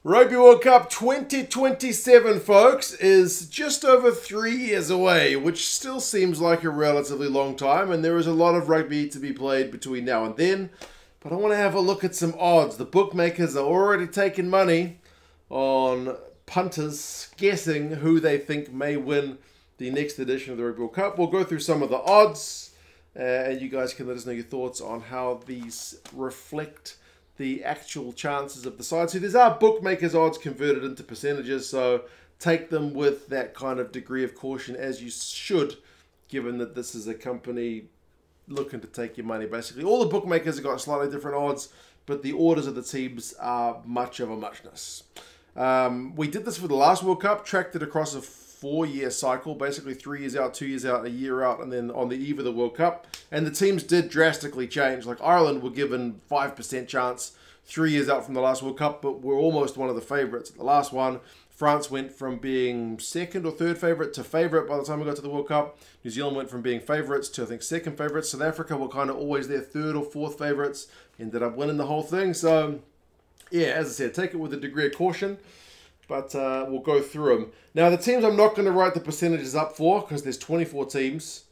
Rugby World Cup 2027, folks, is just over 3 years away, which still seems like a relatively long time, and there is a lot of rugby to be played between now and then. But I want to have a look at some odds. The bookmakers are already taking money on punters guessing who they think may win the next edition of the Rugby World Cup. We'll go through some of the odds, and you guys can let us know your thoughts on how these reflect the actual chances of the side. So these are bookmakers' odds converted into percentages, so take them with that kind of degree of caution as you should, given that this is a company looking to take your money, basically. All the bookmakers have got slightly different odds, but the orders of the teams are much of a muchness. We did this for the last World Cup, tracked it across a 4-year cycle, basically 3 years out, 2 years out, a year out, and then on the eve of the World Cup. And the teams did drastically change. Like Ireland were given 5% chance 3 years out from the last World Cup, but were almost one of the favourites at the last one. France went from being second or third favourite to favourite by the time we got to the World Cup. New Zealand went from being favourites to, I think, second favourites. South Africa were kind of always their third or fourth favourites. Ended up winning the whole thing. So, yeah, as I said, take it with a degree of caution. But we'll go through them. Now, the teams I'm not going to write the percentages up for, because there's 24 teams.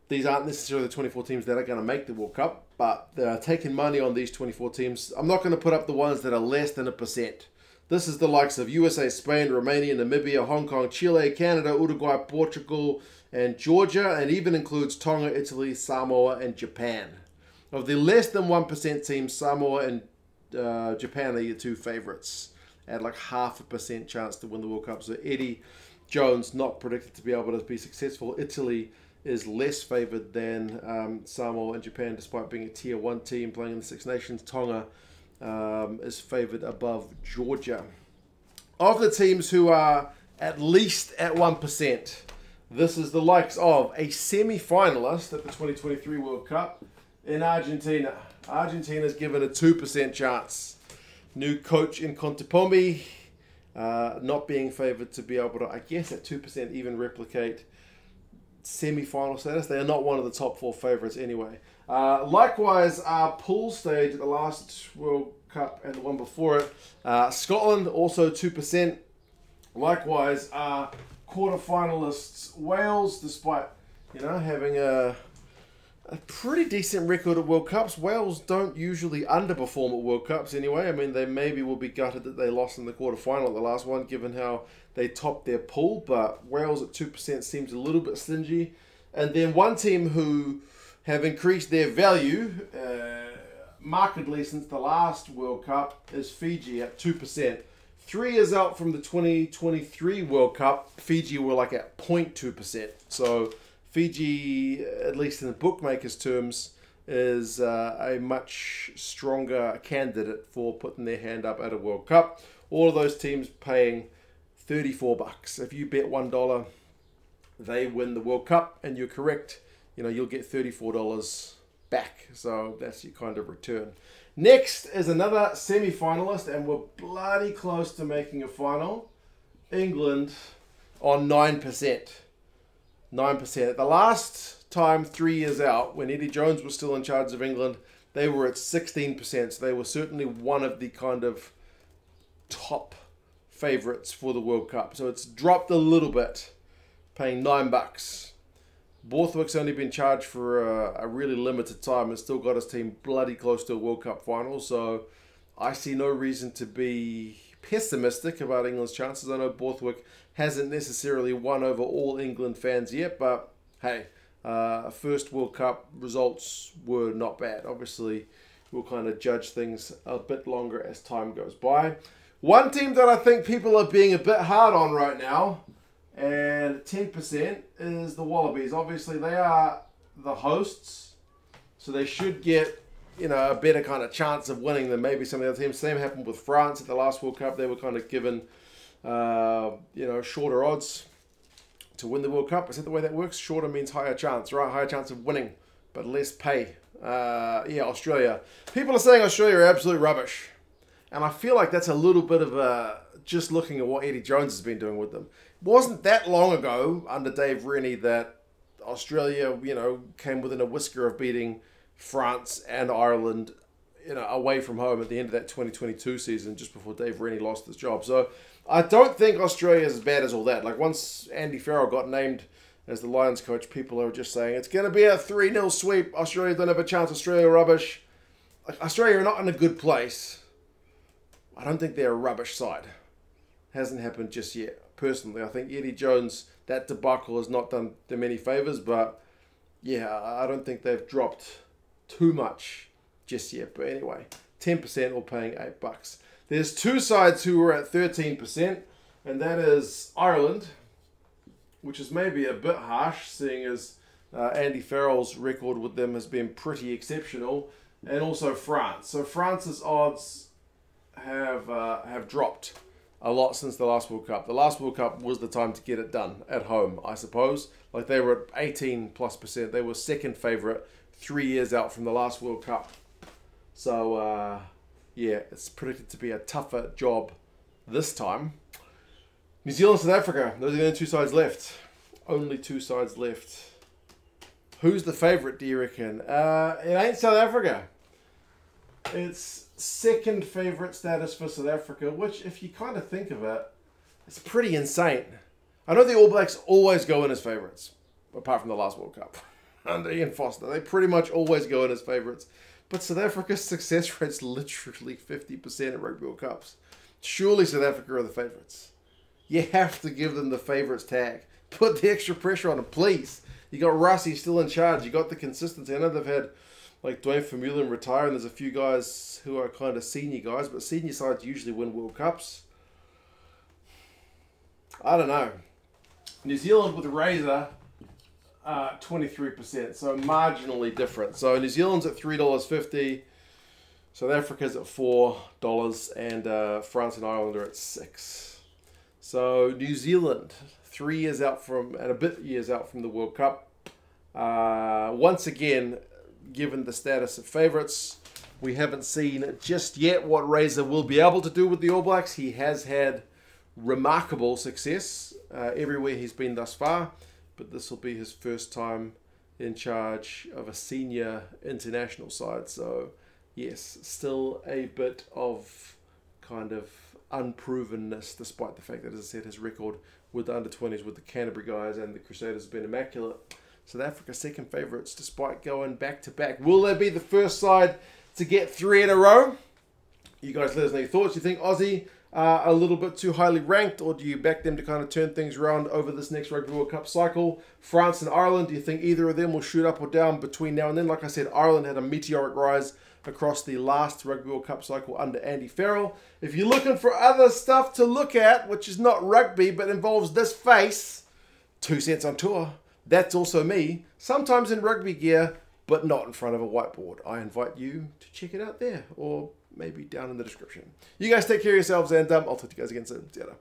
These aren't necessarily the 24 teams that are going to make the World Cup, but they're taking money on these 24 teams. I'm not going to put up the ones that are less than 1%. This is the likes of USA, Spain, Romania, Namibia, Hong Kong, Chile, Canada, Uruguay, Portugal, and Georgia, and even includes Tonga, Italy, Samoa, and Japan. Of the less than 1% teams, Samoa and Japan are your two favourites, at like 0.5% chance to win the World Cup. So Eddie Jones not predicted to be able to be successful. Italy is less favoured than Samoa and Japan, despite being a tier 1 team playing in the Six Nations. Tonga is favoured above Georgia. Of the teams who are at least at 1%, this is the likes of a semi-finalist at the 2023 World Cup in Argentina. Argentina's given a 2% chance. New coach in Contepomi, not being favoured to be able to, I guess at 2%, even replicate semi-final status. They are not one of the top 4 favourites anyway. Likewise, our pool stage at the last World Cup and the one before it, Scotland also 2%. Likewise, our quarter-finalists Wales, despite having a pretty decent record at World Cups. Wales don't usually underperform at World Cups anyway. I mean, they maybe will be gutted that they lost in the quarterfinal at the last one, given how they topped their pool. But Wales at 2% seems a little bit stingy. And then one team who have increased their value markedly since the last World Cup is Fiji at 2%. 3 years out from the 2023 World Cup, Fiji were like at 0.2%. So Fiji, at least in the bookmakers' terms, is a much stronger candidate for putting their hand up at a World Cup. All of those teams paying $34. If you bet $1, they win the World Cup, and you're correct, you'll get $34 back. So that's your kind of return. Next is another semi-finalist, and we're bloody close to making a final. England on 9%. 9%. The last time, 3 years out, when Eddie Jones was still in charge of England, they were at 16%. So they were certainly one of the kind of top favourites for the World Cup. So it's dropped a little bit, paying $9. Borthwick's only been charged for a really limited time and still got his team bloody close to a World Cup final. So I see no reason to be pessimistic about England's chances. I know Borthwick hasn't necessarily won over all England fans yet, but hey, first World Cup results were not bad. Obviously, we'll kind of judge things a bit longer as time goes by. One team that I think people are being a bit hard on right now, and 10%, is the Wallabies. Obviously, they are the hosts, so they should get a better kind of chance of winning than maybe some of the other teams. Same happened with France at the last World Cup. They were kind of given, shorter odds to win the World Cup. Is that the way that works? Shorter means higher chance, right? Higher chance of winning, but less pay. Australia. People are saying Australia are absolute rubbish. And I feel like that's a little bit of just looking at what Eddie Jones has been doing with them. It wasn't that long ago under Dave Rennie that Australia, came within a whisker of beating France and Ireland away from home at the end of that 2022 season, just before Dave Rennie lost his job. So I don't think Australia is as bad as all that. Like, once Andy Farrell got named as the Lions coach, people are just saying it's going to be a 3-0 sweep. Australia don't have a chance. Australia rubbish. Like, Australia are not in a good place. I don't think they're a rubbish side. Hasn't happened just yet. Personally, I think Eddie Jones, that debacle has not done them any favours, but yeah, I don't think they've dropped too much just yet. But anyway, 10% or paying $8. There's two sides who are at 13%, and that is Ireland, which is maybe a bit harsh, seeing as Andy Farrell's record with them has been pretty exceptional, and also France. So France's odds have dropped a lot since the last World Cup. The last World Cup was the time to get it done at home, I suppose. Like, they were at 18+%. They were second favourite 3 years out from the last World Cup. So, yeah, it's predicted to be a tougher job this time. New Zealand, South Africa. Those are the only two sides left. Only two sides left. Who's the favourite, do you reckon? It ain't South Africa. It's second favourite status for South Africa, which, if you kind of think of it, it's pretty insane. I know the All Blacks always go in as favourites, apart from the last World Cup under Ian Foster. They pretty much always go in as favourites. But South Africa's success rate's literally 50% at Rugby World Cups. Surely South Africa are the favourites. You have to give them the favourites tag. Put the extra pressure on them, please. You got Rassie still in charge. You got the consistency. I know they've had like Dwayne Vermeulen retire, and there's a few guys who are kind of senior guys, but senior sides usually win World Cups. I don't know. New Zealand with Razor, 23%, so marginally different. So New Zealand's at $3.50, South Africa's at $4, and France and Ireland are at $6. So New Zealand, 3 years out from, and a bit years out from the World Cup. Once again, given the status of favourites, we haven't seen just yet what Razor will be able to do with the All Blacks. He has had remarkable success everywhere he's been thus far, but this will be his first time in charge of a senior international side. So yes, still a bit of kind of unprovenness, despite the fact that, as I said, his record with the under-20s with the Canterbury guys and the Crusaders has been immaculate. South Africa second favourites despite going back-to-back. Will they be the first side to get 3 in a row? You guys let us know your thoughts. You think Aussie are a little bit too highly ranked, or do you back them to kind of turn things around over this next Rugby World Cup cycle? France and Ireland, do you think either of them will shoot up or down between now and then? Like I said, Ireland had a meteoric rise across the last Rugby World Cup cycle under Andy Farrell. If you're looking for other stuff to look at, which is not rugby but involves this face, 2 Cents on Tour. That's also me, sometimes in rugby gear, but not in front of a whiteboard. I invite you to check it out there, or maybe down in the description. You guys take care of yourselves, and I'll talk to you guys again soon. See you later.